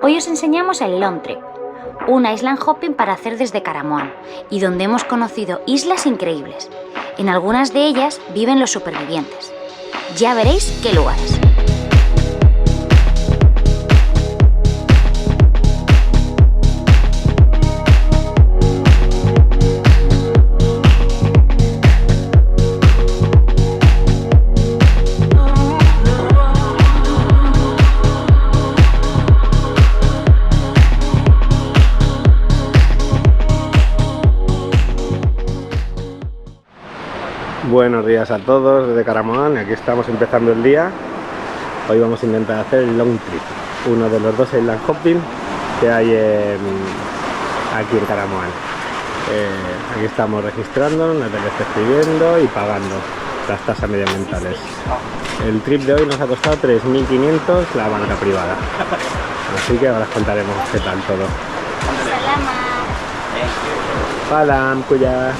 Hoy os enseñamos el Long Trip, un island hopping para hacer desde Caramoan y donde hemos conocido islas increíbles. En algunas de ellas viven los supervivientes. Ya veréis qué lugares. Buenos días a todos desde Caramoan, aquí estamos empezando el día. Hoy vamos a intentar hacer el Long Trip, uno de los dos island hopping que hay aquí en Caramoan. Aquí estamos registrando, Natalia está escribiendo y pagando las tasas medioambientales. El trip de hoy nos ha costado 3.500 la banca privada, así que ahora os contaremos qué tal todo. Salam, cuya.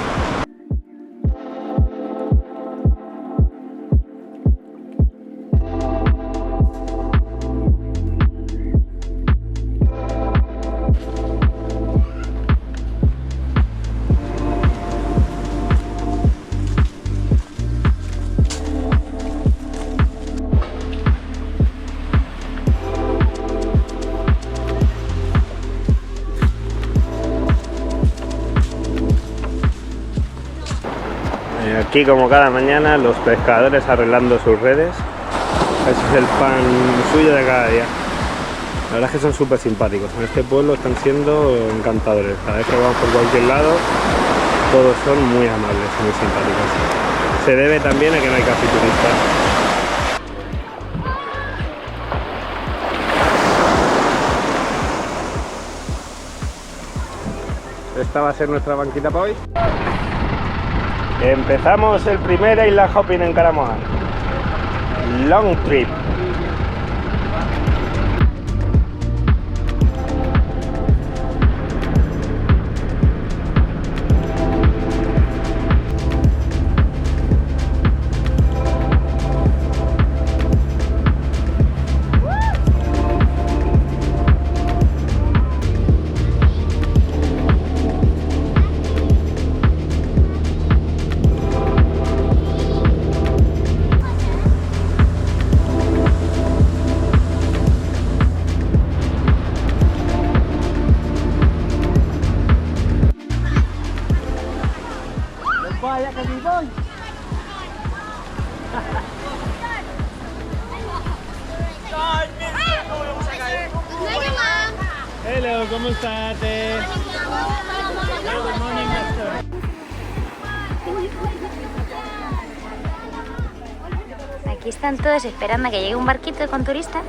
Aquí, como cada mañana, los pescadores arreglando sus redes. Ese es el pan suyo de cada día. La verdad es que son súper simpáticos. En este pueblo están siendo encantadores. Cada vez que vamos por cualquier lado, todos son muy amables, muy simpáticos. Se debe también a que no hay casi turistas. Esta va a ser nuestra banquita para hoy. Empezamos el primer island hopping en Caramoan. Long Trip. Vaya que me voy. Hello, ¿cómo estás? Aquí están todos esperando a que llegue un barquito con turistas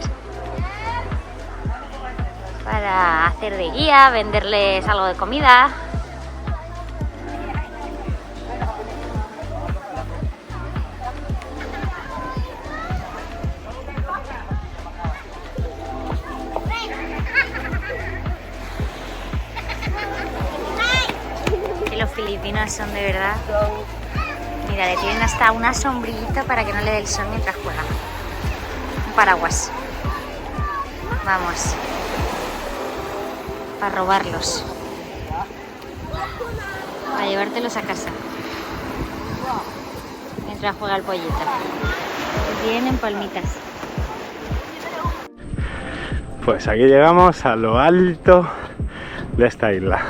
para hacer de guía, venderles algo de comida. Los filipinos son de verdad. Mira, le tienen hasta una sombrillita para que no le dé el sol mientras juega. Un paraguas. Vamos. Para robarlos. Para llevártelos a casa. Mientras juega el pollito. Tienen palmitas. Pues aquí llegamos a lo alto de esta isla,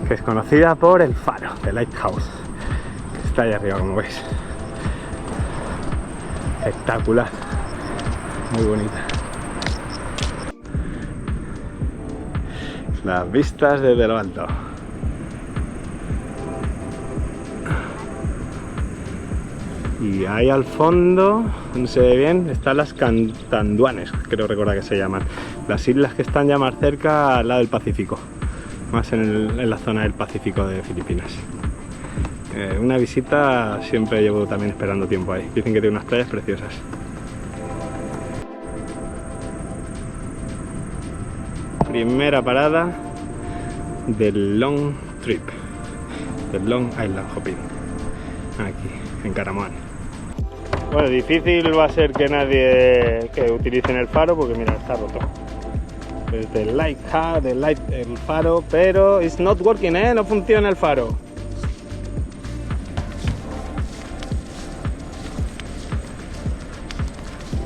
que es conocida por el faro, de Lighthouse, que está ahí arriba, como veis. Espectacular, muy bonita. Las vistas desde lo alto. Y ahí al fondo, no se ve bien, están las Catanduanes, creo recordar que se llaman. Las islas que están ya más cerca al lado del Pacífico. Más en la zona del Pacífico de Filipinas. Una visita siempre llevo también esperando tiempo ahí. Dicen que tiene unas playas preciosas. Primera parada del Long Trip, del Long Island Hopping, aquí en Caramoan. Bueno, difícil va a ser que nadie utilicen el faro porque mira, está roto. desde el lighthouse, el faro, pero it's not working, no funciona el faro.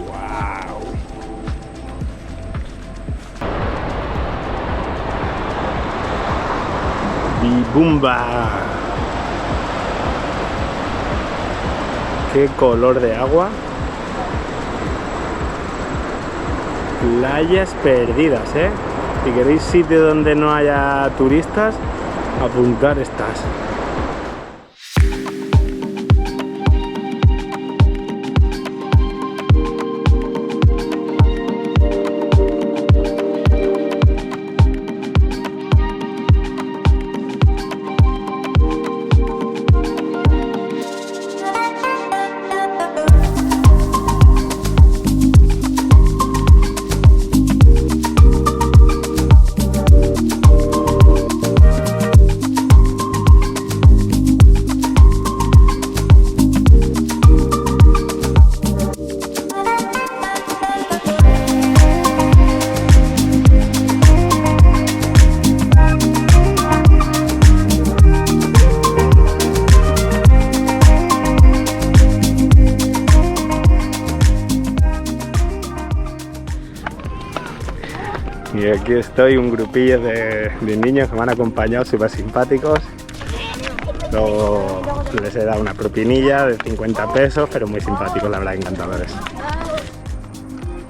Wow. Bimba. Qué color de agua. Playas perdidas, Si queréis sitio donde no haya turistas, apuntar estas. Y aquí estoy, un grupillo de niños que me han acompañado, súper simpáticos. Luego les he dado una propinilla de 50 pesos, pero muy simpáticos, la verdad, encantadores.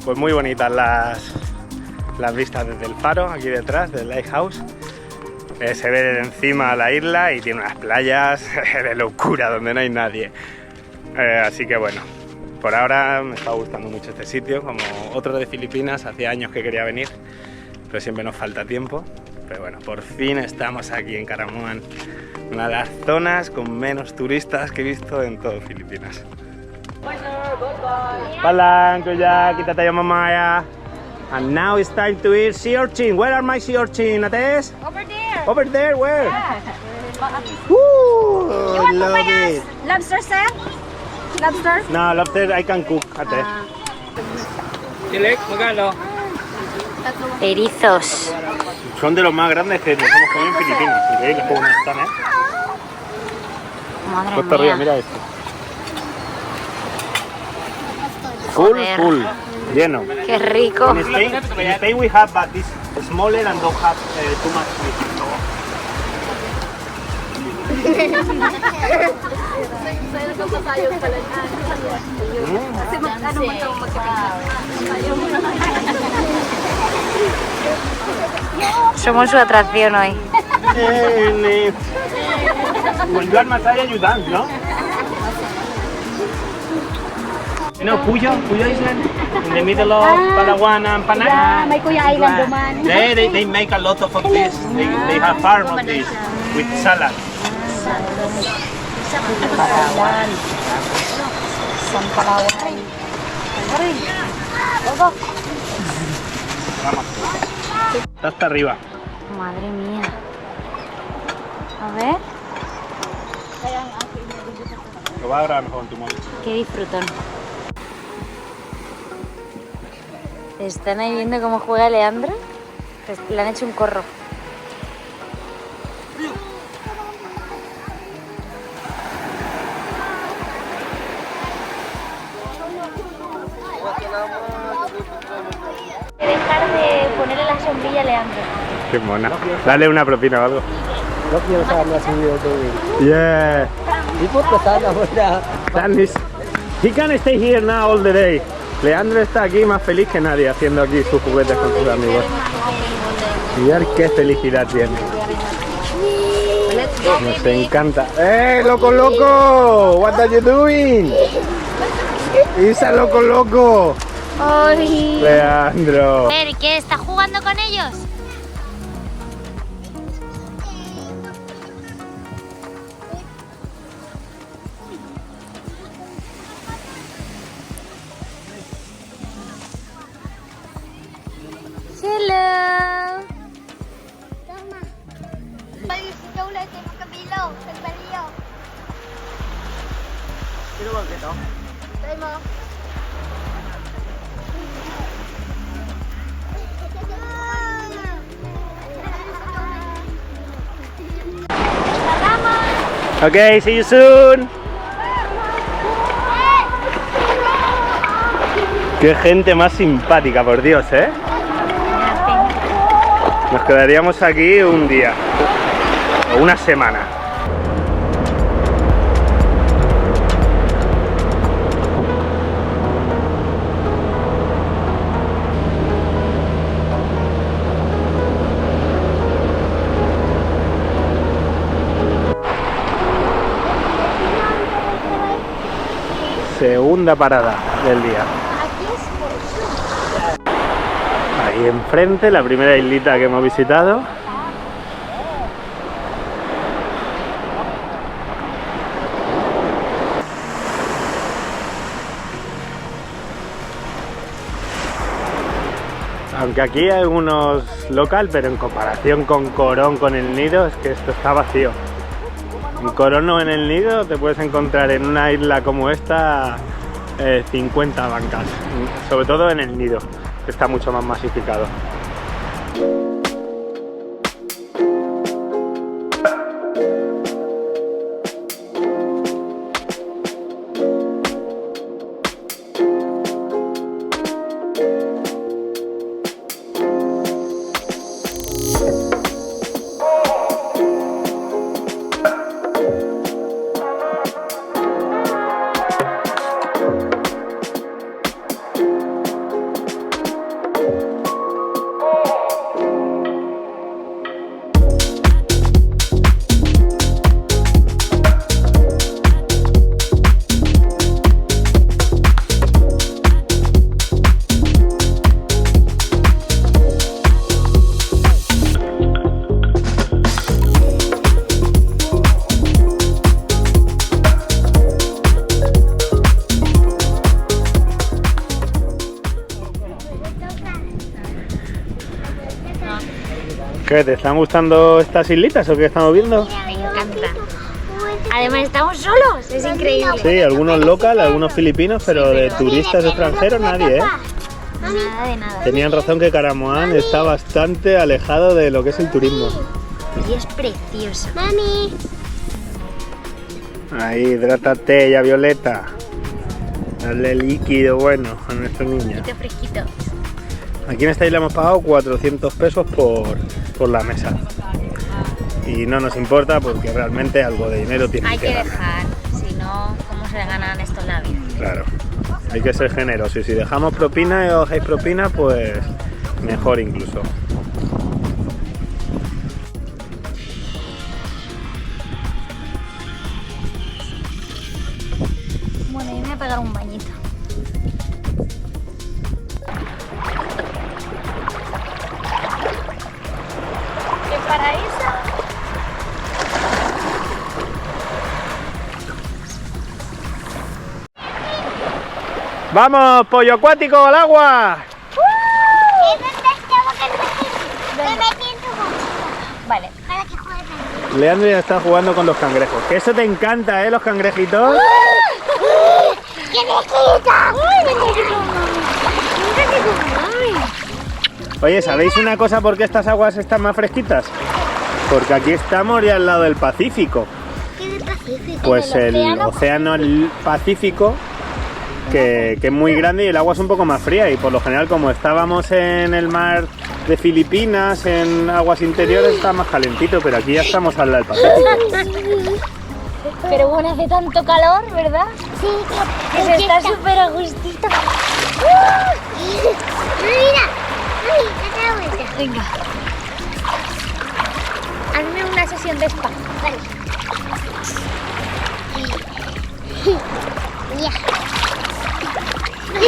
Pues muy bonitas las vistas desde el faro, aquí detrás del lighthouse. Se ve de encima la isla y tiene unas playas de locura donde no hay nadie. Así que bueno, por ahora me está gustando mucho este sitio, como otro de Filipinas. Hacía años que quería venir, pero siempre nos falta tiempo. Pero bueno, por fin estamos aquí en Caramuán, una de las zonas con menos turistas que he visto en todo Filipinas. Palang, kuya, kita tayo mamaya. And now it's time to eat sea urchin. Where are my sea urchin, Ates? Over there. Over there, where? Yeah. Woo, You want love papayas? it. Lobster set? Lobster? No, lobster I can cook, Ate. Dilek, magkano? Erizos. Son de los más grandes que nos hemos comido en Filipinas. Increíble cómo están, Madre Costa arriba, mía. mira esto. Full, Joder. full, lleno. Qué rico. In Spain we have, but this smaller and don't have too much fish. Somos su atracción hoy. When you are Masaya, you dance, no? You know Puyo Island? In the middle of Palawan and Panay? May Kuya Island duman. They make a lot of this. They have farm of this with salad. Palawan. San Palawan. Está hasta arriba. Madre mía. A ver, Lo va a grabar mejor en tu móvil. qué disfrutón. ¿Están ahí viendo cómo juega Leandro? Pues le han hecho un corro. Dejar de ponerle la sombrilla a Leandro. Qué mona. Dale una propina o algo. No quiero sana si yo te Yeah. ¿Y por qué sana ahora? Dennis. He can stay here now all the day. Leandro está aquí más feliz que nadie haciendo aquí sus juguetes con sus amigos. Mirad qué felicidad tiene. Nos encanta. ¡Eh, loco, loco! What are you doing? Isa, loco, loco. ¡Ay! Leandro. A ver, ¿qué? ¿Está jugando con ellos? Hello. Ikaw ulit kay magkabilo. Nagbaliyo. Sino ba ito? Try mo. Ok, see you soon. Qué gente más simpática, por Dios, ¿eh? Nos quedaríamos aquí un día o una semana. Segunda parada del día. Ahí enfrente, la primera islita que hemos visitado. Aunque aquí hay algunos local, pero en comparación con Corón, con el Nido, es que esto está vacío. En Corón o en el Nido te puedes encontrar en una isla como esta 50 bancas, sobre todo en el Nido, que está mucho más masificado. ¿Qué? ¿Te están gustando estas islitas o qué estamos viendo? Me encanta. Además estamos solos, es increíble. Sí, algunos local, algunos filipinos, pero de turistas extranjeros nadie, ¿eh? Nada de nada. Tenían razón que Karamoán está bastante alejado de lo que es el turismo. Y es precioso. Mami. Ahí, hidrátate ya, Violeta. Dale líquido bueno a nuestro niño. Qué fresquito. Aquí en esta isla hemos pagado 400 pesos por la mesa. Y no nos importa porque realmente algo de dinero tiene Hay que ganar. dejar, si no, ¿cómo se ganan esto en la vida? Claro, hay que ser generosos. Y si dejamos propina y os dejáis propina, pues mejor incluso. Bueno, yo me voy a pegar un bañito. ¡Qué paraíso! ¡Vamos, pollo acuático, al agua! Me metí en tu bolsita. Vale. Para que juegues también. Leandro ya está jugando con los cangrejos. Que eso te encanta, ¿eh? Los cangrejitos. ¡Que me quita! Oye, ¿sabéis una cosa por qué estas aguas están más fresquitas? Porque aquí estamos ya al lado del Pacífico. ¿Qué es el Pacífico? Pues el océano Pacífico, que es muy grande y el agua es un poco más fría. Y por lo general, como estábamos en el mar de Filipinas, en aguas interiores, está más calentito, pero aquí ya estamos al lado del Pacífico. Pero bueno, hace tanto calor, ¿verdad? Sí, Que se está súper a gustito. Mira, mami, date la vuelta. Venga. Hazme una sesión de spa. Vale. Ya. Y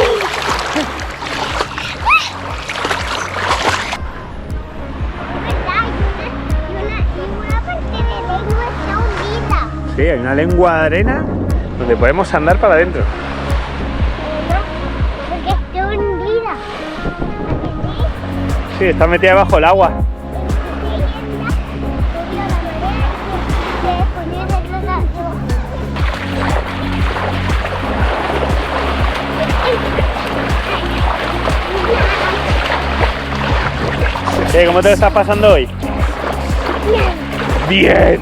una parte de lengua está hundida. Sí, hay una lengua de arena donde podemos andar para adentro. Porque está hundida. Sí, está metida bajo el agua. ¿Cómo te lo estás pasando hoy? Bien.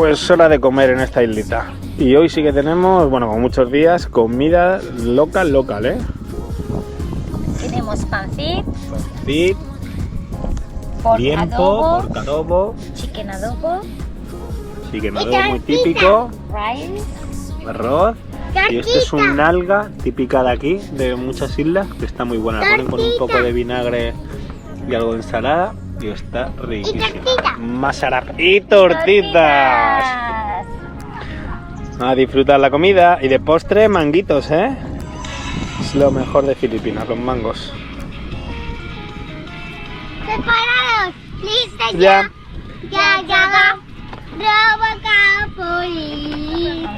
Pues hora de comer en esta islita. Y hoy sí que tenemos, bueno, como muchos días, comida local, ¿eh? Tenemos pancit, Fit, pork tiempo, adobo, pork adobo, chicken adobo, chicken adobo muy típico, rice, arroz. Y esto es un nalga típica de aquí, de muchas islas, que está muy buena. La ponen con un poco de vinagre y algo de ensalada y está riquísima. Masarap y tortitas. A disfrutar la comida y de postre manguitos, ¿eh? Es lo mejor de Filipinas, los mangos. Preparados. Lista Ya. Ya va. Robocapoli.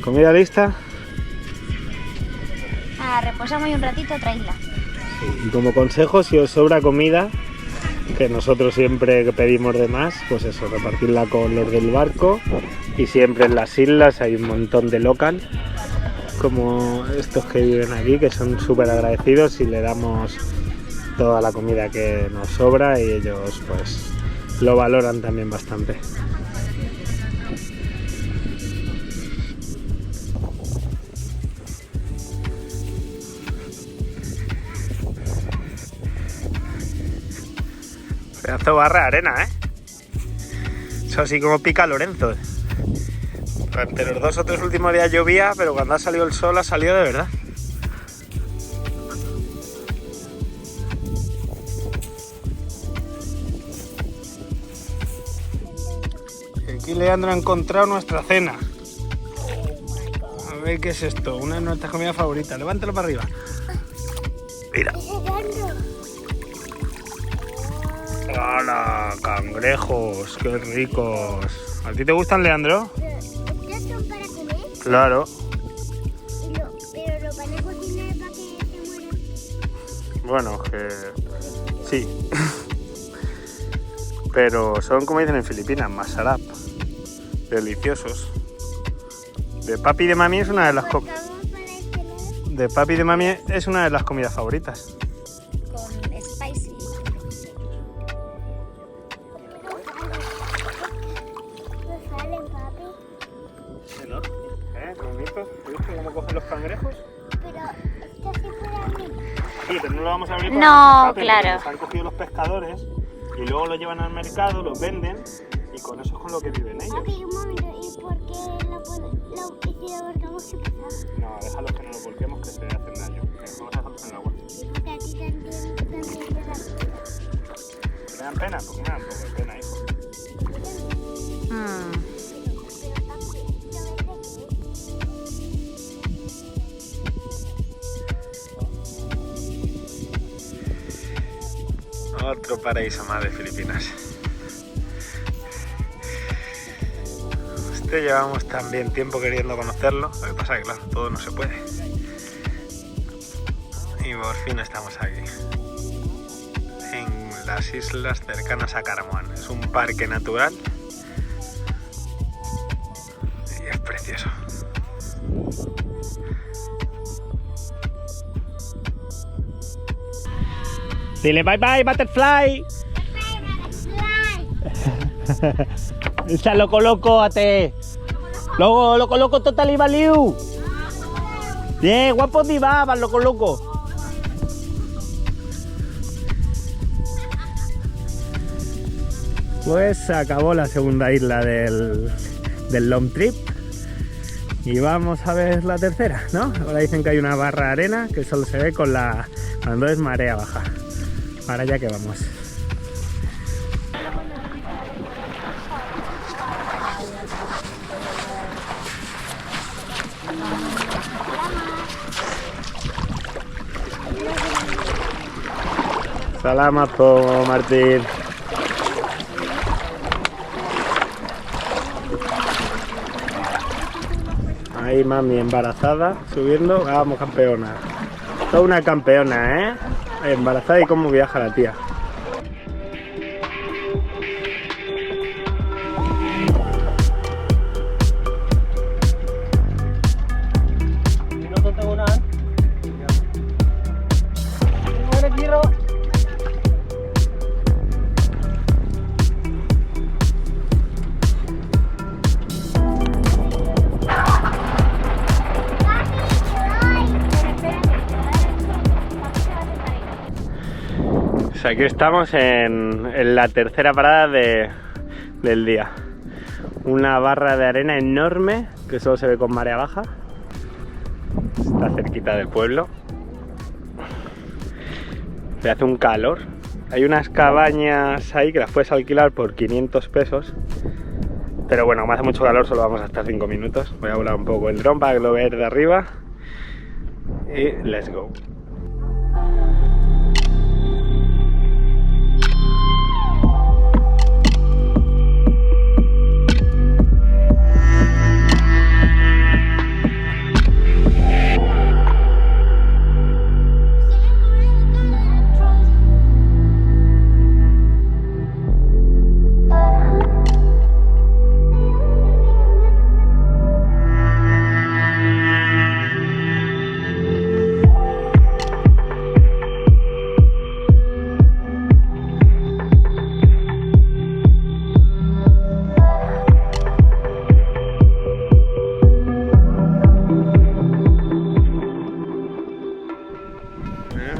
¿Comida lista? Reposamos ahí un ratito, otra isla. Y como consejo, si os sobra comida, que nosotros siempre que pedimos de más, pues eso, repartirla con los del barco. Y siempre en las islas hay un montón de local, como estos que viven aquí, que son súper agradecidos y le damos toda la comida que nos sobra y ellos pues lo valoran también bastante. Pedazo barra de arena, ¿eh? Eso así como pica Lorenzo. Durante los 2 o 3 últimos días llovía, pero cuando ha salido el sol ha salido de verdad. Y aquí Leandro ha encontrado nuestra cena. A ver qué es esto, una de nuestras comidas favoritas. Levántalo para arriba. Mira. ¡Hala! Cangrejos, qué ricos. ¿A ti te gustan, Leandro? ¿Estos son para comer? Claro. Pero lo van a cocinar para que se mueran. Bueno, que sí. Pero son, como dicen en Filipinas, masarap. Deliciosos. De papi y de mami es una de las de papi y de mami es una de las comidas favoritas. Con spicy. No salen, papi. Qué bonito. ¿Viste cómo cogen los cangrejos? Pero esto sí fuera a mí. Sí, pero no lo vamos a abrir No, para que claro. los han cogido los pescadores y luego lo llevan al mercado, los venden y con eso es con lo que viven ellos. Papi, un momento. ¿Y por qué y si lo volcamos qué pasa? No, déjalos que no los volquemos, que se hacen daño. Vamos a dejarlos en el agua. Porque a ti también te da. ¿Me dan pena? Pues me dan un poco de pena, hijo. Otro paraíso más de Filipinas. Este llevamos también tiempo queriendo conocerlo. Lo que pasa es que claro, todo no se puede. Y por fin estamos aquí. En las islas cercanas a Caramoan. Es un parque natural. Y es precioso. Dile bye bye, butterfly. Esa loco ate. Loco total y valiu. Bien, guapo diva, vas loco. Pues se acabó la segunda isla del long trip. Y vamos a ver la tercera, ¿no? Ahora dicen que hay una barra de arena que solo se ve cuando es marea baja. Ahora ya que vamos. Salamat po, Martín. Ahí mami embarazada, subiendo. Vamos, campeona. Toda una campeona, ¿eh? Embarazada y cómo viaja la tía. Pues aquí estamos en la tercera parada del día. Una barra de arena enorme que solo se ve con marea baja. Está cerquita del pueblo. Se hace un calor. Hay unas cabañas ahí que las puedes alquilar por 500 pesos. Pero bueno, como hace mucho calor solo vamos a estar 5 minutos. Voy a volar un poco el dron para que lo veáis de arriba. Y let's go.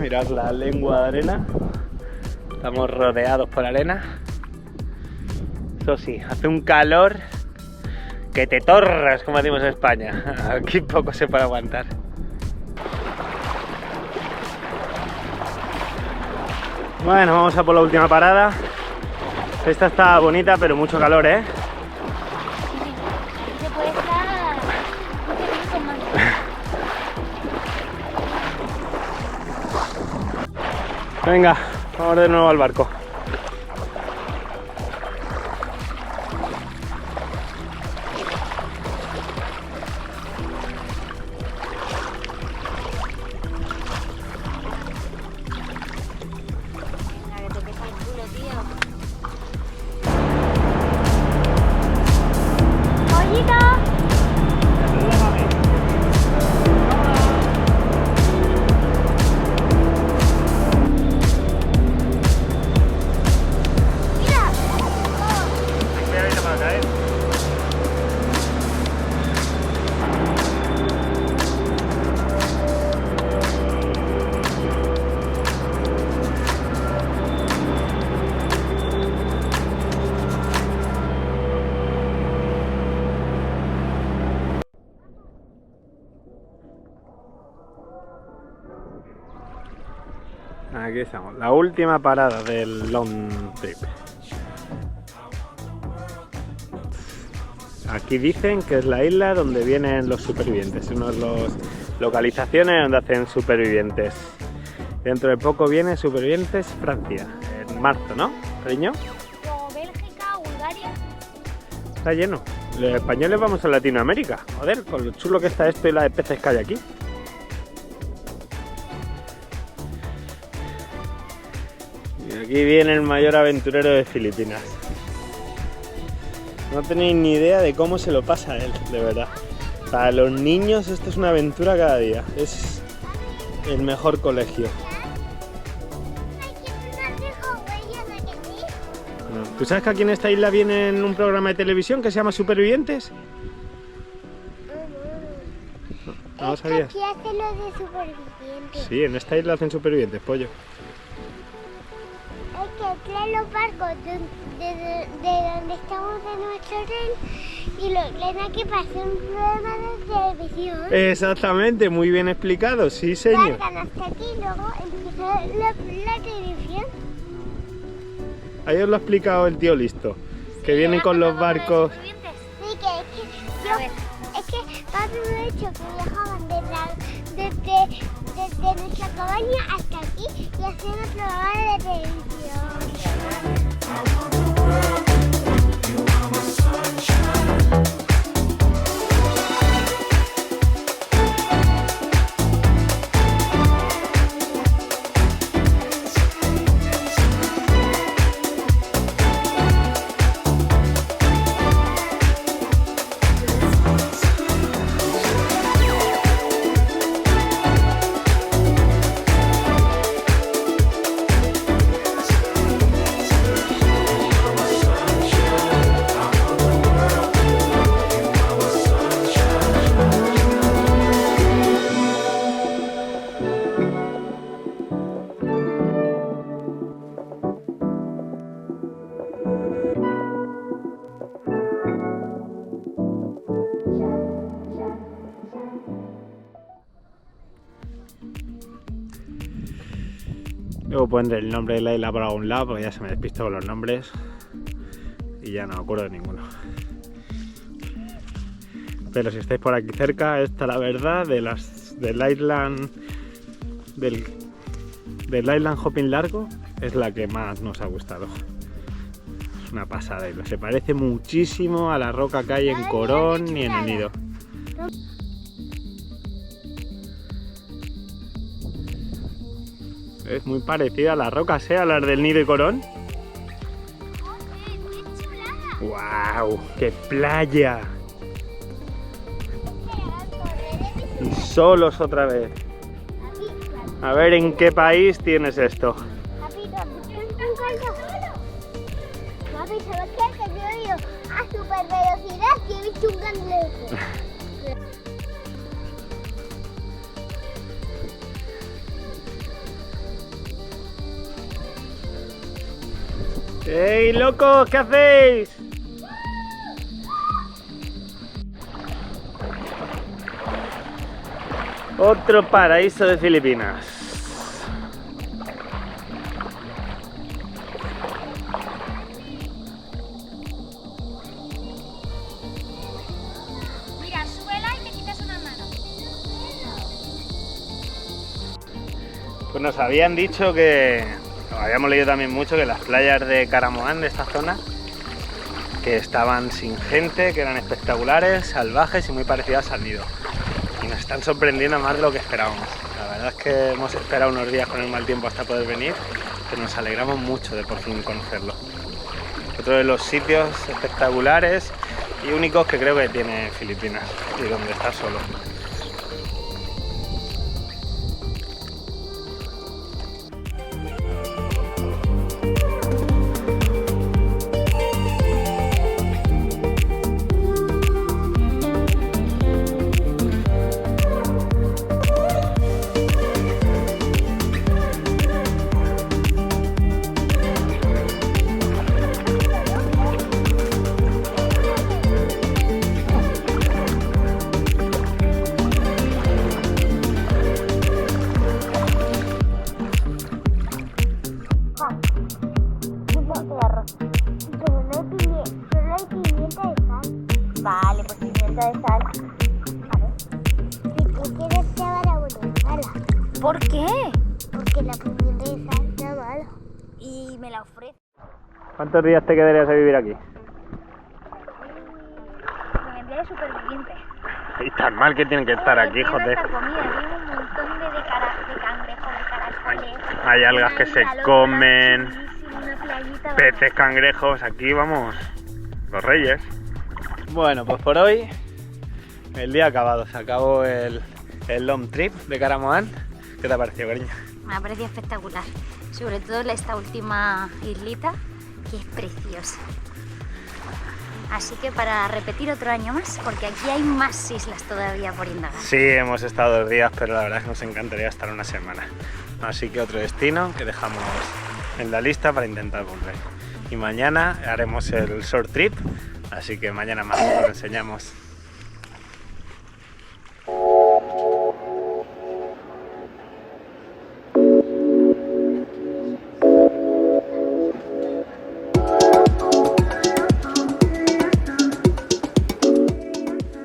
Mirad la lengua de arena. Estamos rodeados por arena. Eso sí, hace un calor que te torras, como decimos en España. Aquí poco se puede aguantar. Bueno, vamos a por la última parada. Esta está bonita, pero mucho calor, ¿eh? Se puede estar muchas veces más. Venga, vamos de nuevo al barco. Venga, que te pesa el culo, tío. ¡Pollito! Aquí estamos, la última parada del long trip. Aquí dicen que es la isla donde vienen los supervivientes, una de las localizaciones donde hacen supervivientes. Dentro de poco viene Supervivientes Francia, en marzo, ¿no, cariño? Luego Bélgica, Bulgaria. Está lleno. Los españoles vamos a Latinoamérica, joder, con lo chulo que está esto y la de peces que hay aquí. Y aquí viene el mayor aventurero de Filipinas. No tenéis ni idea de cómo se lo pasa a él, de verdad. Para los niños esto es una aventura cada día. Es el mejor colegio. ¿Tú sabes que aquí en esta isla viene en un programa de televisión que se llama Supervivientes? ¿No lo sabías? Aquí hacen lo de supervivientes. Sí, en esta isla hacen Supervivientes, pollo. Es que traen los barcos de donde estamos en nuestro hotel y lo traen aquí para hacer un programa de televisión. Exactamente, muy bien explicado, sí señor. Cargan hasta aquí y luego empieza la televisión. Ahí os lo ha explicado el tío listo. Que vienen con los barcos. Sí, es que papi me ha dicho que viajaban desde nuestra cabaña hasta aquí y hacían el programa de televisión. Luego pondré el nombre de la isla por algún lado, porque ya se me despisto con los nombres y ya no me acuerdo de ninguno. Pero si estáis por aquí cerca, esta la verdad del Island Hopping largo es la que más nos ha gustado. Es una pasada, y se parece muchísimo a la roca que hay en Corón y en el Nido. Es muy parecida a las rocas, a las del Nido y Corón. ¡Wow! ¡Qué playa! Y solos otra vez. A ver en qué país tienes esto. Papi, ¿sabes qué? Que yo he ido a super velocidad y he visto un cangrejo. ¡Ey, locos! ¿Qué hacéis? Otro paraíso de Filipinas. Mira, súbela y te quitas una mano. Pues nos habían dicho que, habíamos leído también mucho, que las playas de Caramoán, de esta zona, que estaban sin gente, que eran espectaculares, salvajes y muy parecidas al Nido. Y nos están sorprendiendo más de lo que esperábamos. La verdad es que hemos esperado unos días con el mal tiempo hasta poder venir, pero nos alegramos mucho de por fin conocerlo. Otro de los sitios espectaculares y únicos que creo que tiene Filipinas y donde está solo. Vale, pues pimienta de sal. A ver. Si tú quieres llevar a Venezuela, ¿Por qué? porque la pimienta de sal está mala. Y me la ofrece. ¿Cuántos días te quedarías a vivir aquí? Me vendría de superviviente. Y tan mal que tienen que estar aquí, joder. Comida, hay un montón de cangrejos, de caracoles. Hay algas que se comen, Una playita. peces, cangrejos, aquí vamos, los reyes. Bueno, pues por hoy el día acabado, se acabó el long trip de Caramoán. ¿Qué te ha parecido, cariño? Me ha parecido espectacular, sobre todo esta última islita, que es preciosa. Así que para repetir otro año más, porque aquí hay más islas todavía por indagar. Sí, hemos estado 2 días, pero la verdad es que nos encantaría estar una semana. Así que otro destino que dejamos en la lista para intentar volver. Y mañana haremos el short trip, así que mañana más os lo enseñamos.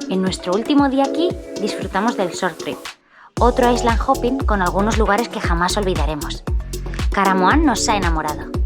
En nuestro último día aquí disfrutamos del short trip, otro island hopping con algunos lugares que jamás olvidaremos. Caramoán nos ha enamorado.